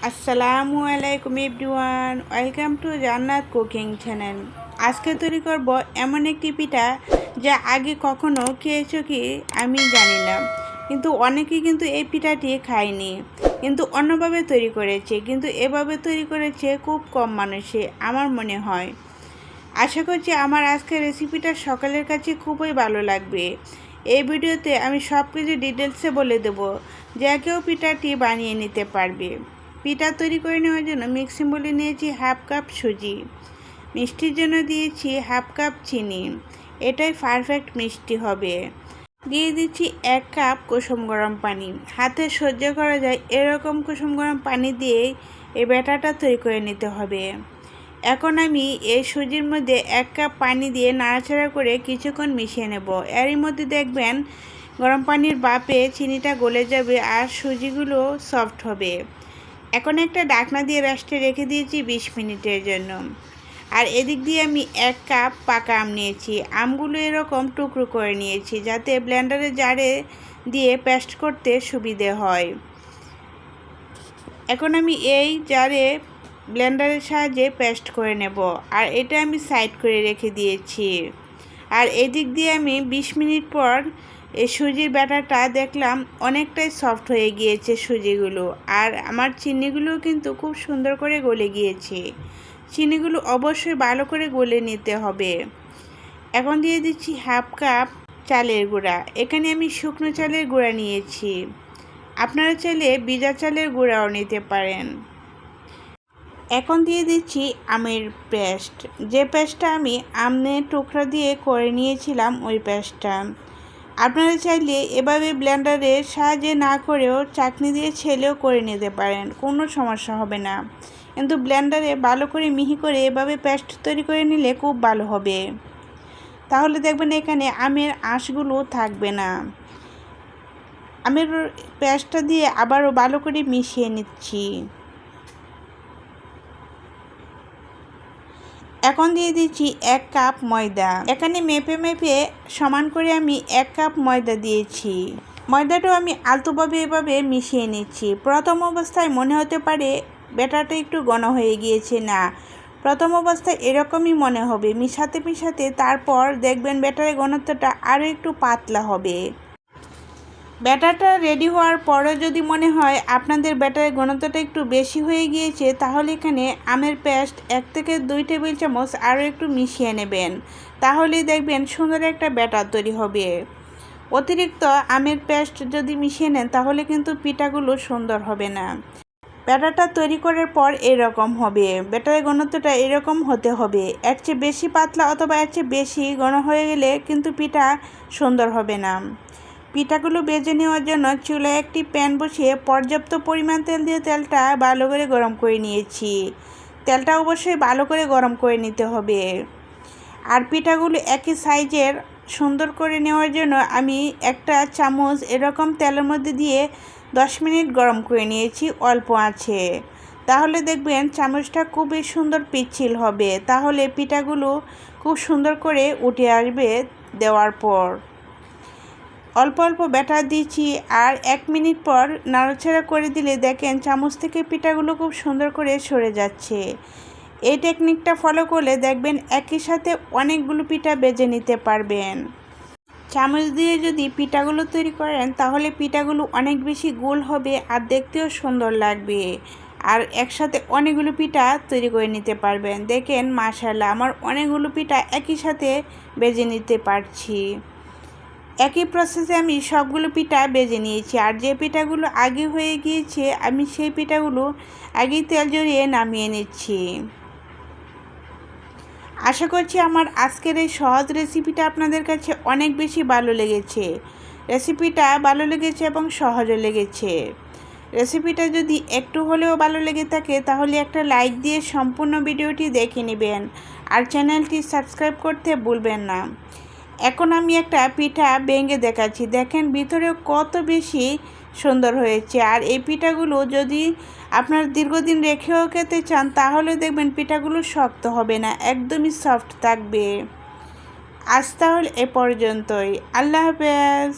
আসসালামু আলাইকুম everyone, welcome to জান্নাত কুকিং চ্যানেল। আজকে তৈরি করব এমন একটি পিঠা যা আগে কখনো খেয়েছো কি আমি জানি না, কিন্তু অনেকেই কিন্তু এই পিঠাটি খায়নি, কিন্তু অন্যভাবে তৈরি করেছে, কিন্তু এভাবে তৈরি করেছে খুব কম মানুষে আমার মনে হয়। আশা করছি আমার আজকের রেসিপিটা সকলের কাছে খুবই ভালো লাগবে। এই ভিডিওতে আমি সব কিছু ডিটেলসে বলে দেবো, যা কেউ পিঠাটি বানিয়ে নিতে পারবে। পিঠা তৈরি করে নেওয়ার জন্য মিক্সিং বলে নিয়েছি হাফ কাপ সুজি, মিষ্টির জন্য দিয়েছি হাফ কাপ চিনি, এটাই পারফেক্ট মিষ্টি হবে। দিয়ে দিচ্ছি 1 কাপ কুসুম গরম পানি, হাতে সহ্য করা যায় এরকম কুসুম গরম পানি দিয়েই এই ব্যাটারটা তৈরি করে নিতে হবে। এখন আমি এই সুজির মধ্যে 1 কাপ পানি দিয়ে নাড়াচাড়া করে কিছুক্ষণ মিশিয়ে নেব। এরই মধ্যে দেখবেন গরম পানির বাপে চিনিটা গলে যাবে আর সুজিগুলো সফট হবে। এখন একটা ঢাকনা দিয়ে রেস্টে রেখে দিয়েছি 20 মিনিটের জন্য। আর এদিক দিয়ে আমি 1 কাপ পাকা আম নিয়েছি, আমগুলো এরকম টুকরো করে নিয়েছি যাতে ব্লেন্ডারে জারে দিয়ে পেস্ট করতে সুবিধে হয়। এখন আমি এই জারে ব্লেন্ডারের সাহায্যে পেস্ট করে নেব, আর এটা আমি সাইড করে রেখে দিয়েছি। আর এদিক দিয়ে আমি 20 মিনিট পর এই সুজির ব্যাটারটা দেখলাম অনেকটাই সফট হয়ে গিয়েছে সুজিগুলো, আর আমার চিনিগুলো কিন্তু খুব সুন্দর করে গলে গিয়েছে। চিনিগুলো অবশ্যই ভালো করে গলে নিতে হবে। এখন দিয়ে দিচ্ছি হাফ কাপ চালের গুঁড়া, এখানে আমি শুকনো চালের গুঁড়া নিয়েছি, আপনারা চাইলে ভিজা চালের গুঁড়াও নিতে পারেন। এখন দিয়ে দিচ্ছি আমের পেস্ট, যে পেস্টটা আমি আমের টুকরা দিয়ে করে নিয়েছিলাম ওই পেস্টটা। আপনারা চাইলে এভাবে ব্লেন্ডারের সাহায্যে না করেও চাকনি দিয়ে ছেলেও করে নিতে পারেন, কোনো সমস্যা হবে না, কিন্তু ব্লেন্ডারে ভালো করে মিহি করে এভাবে পেস্ট তৈরি করে নিলে খুব ভালো হবে। তাহলে দেখবেন এখানে আমের আঁশগুলো থাকবে না। আমের পেস্টটা দিয়ে আবারও ভালো করে মিশিয়ে নিচ্ছি। এখন দিয়ে দিচ্ছি 1 কাপ ময়দা, এখানে মেপে মেপে সমান করে আমি 1 কাপ ময়দা দিয়েছি। ময়দাটাও আমি আলতোভাবে এভাবে মিশিয়ে নিচ্ছি। প্রথম অবস্থায় মনে হতে পারে ব্যাটারটা একটু ঘন হয়ে গিয়েছে, না, প্রথম অবস্থায় এরকমই মনে হবে। মিশাতে মিশাতে তারপর দেখবেন ব্যাটারের ঘনত্বটা আরও একটু পাতলা হবে। ব্যাটারটা রেডি হওয়ার পরে যদি মনে হয় আপনাদের ব্যাটারের ঘনত্বটা একটু বেশি হয়ে গিয়েছে, তাহলে এখানে আমের পেস্ট 1 থেকে 2 টেবিল চামচ আরও একটু মিশিয়ে নেবেন, তাহলেই দেখবেন সুন্দর একটা ব্যাটার তৈরি হবে। অতিরিক্ত আমের পেস্ট যদি মিশিয়ে নেন তাহলে কিন্তু পিঠাগুলো সুন্দর হবে না। ব্যাটারটা তৈরি করার পর এরকম হবে, ব্যাটারের ঘনত্বটা এরকম হতে হবে। এর চেয়ে বেশি পাতলা অথবা এর চেয়ে বেশি ঘন হয়ে গেলে কিন্তু পিঠা সুন্দর হবে না। পিঠাগুলো ভেজে নেওয়ার জন্য চুলায় একটি প্যান বসিয়ে পর্যাপ্ত পরিমাণ তেল দিয়ে তেলটা ভালো করে গরম করে নিয়েছি। তেলটা অবশ্যই ভালো করে গরম করে নিতে হবে। আর পিঠাগুলো একই সাইজের সুন্দর করে নেওয়ার জন্য আমি একটা চামচ এরকম তেলের মধ্যে দিয়ে 10 মিনিট গরম করে নিয়েছি অল্প আঁচে। তাহলে দেখবেন চামচটা খুবই সুন্দর পিচ্ছিল হবে, তাহলে পিঠাগুলো খুব সুন্দর করে উঠে আসবে দেওয়ার পর। অল্প অল্প ব্যাটার দিচ্ছি, আর 1 মিনিট পর নাড়াচাড়া করে দিলে দেখেন চামচ থেকে পিঠাগুলো খুব সুন্দর করে সরে যাচ্ছে। এই টেকনিকটা ফলো করলে দেখবেন একই সাথে অনেকগুলো পিঠা ভেজে নিতে পারবেন। চামচ দিয়ে যদি পিঠাগুলো তৈরি করেন তাহলে পিঠাগুলো অনেক বেশি গোল হবে আর দেখতেও সুন্দর লাগবে, আর একসাথে অনেকগুলো পিঠা তৈরি করে নিতে পারবেন। দেখেন মাশাআল্লাহ আমার অনেকগুলো পিঠা একই সাথে ভেজে নিতে পারছি। একই প্রসেসে আমি সবগুলো পিঠা ভেজে নিয়েছি, আর যে পিঠাগুলো আগে হয়ে গিয়েছে আমি সেই পিঠাগুলো আগেই তেল জড়িয়ে নামিয়ে নিচ্ছি। আশা করছি আমার আজকের এই সহজ রেসিপিটা আপনাদের কাছে অনেক বেশি ভালো লেগেছে। রেসিপিটা ভালো লেগেছে এবং সহজও লেগেছে। রেসিপিটা যদি একটু হলেও ভালো লেগে থাকে তাহলে একটা লাইক দিয়ে সম্পূর্ণ ভিডিওটি দেখে নেবেন, আর চ্যানেলটি সাবস্ক্রাইব করতে ভুলবেন না। এখন আমি একটা পিঠা ভেঙে দেখাচ্ছি, দেখেন ভিতরেও কত বেশি সুন্দর হয়েছে। আর এই পিঠাগুলো যদি আপনার দীর্ঘদিন রেখেও খেতে চান তাহলে দেখবেন পিঠাগুলো শক্ত হবে না, একদমই সফট থাকবে। আজ তাহলে এ পর্যন্তই, আল্লাহ হাফেজ।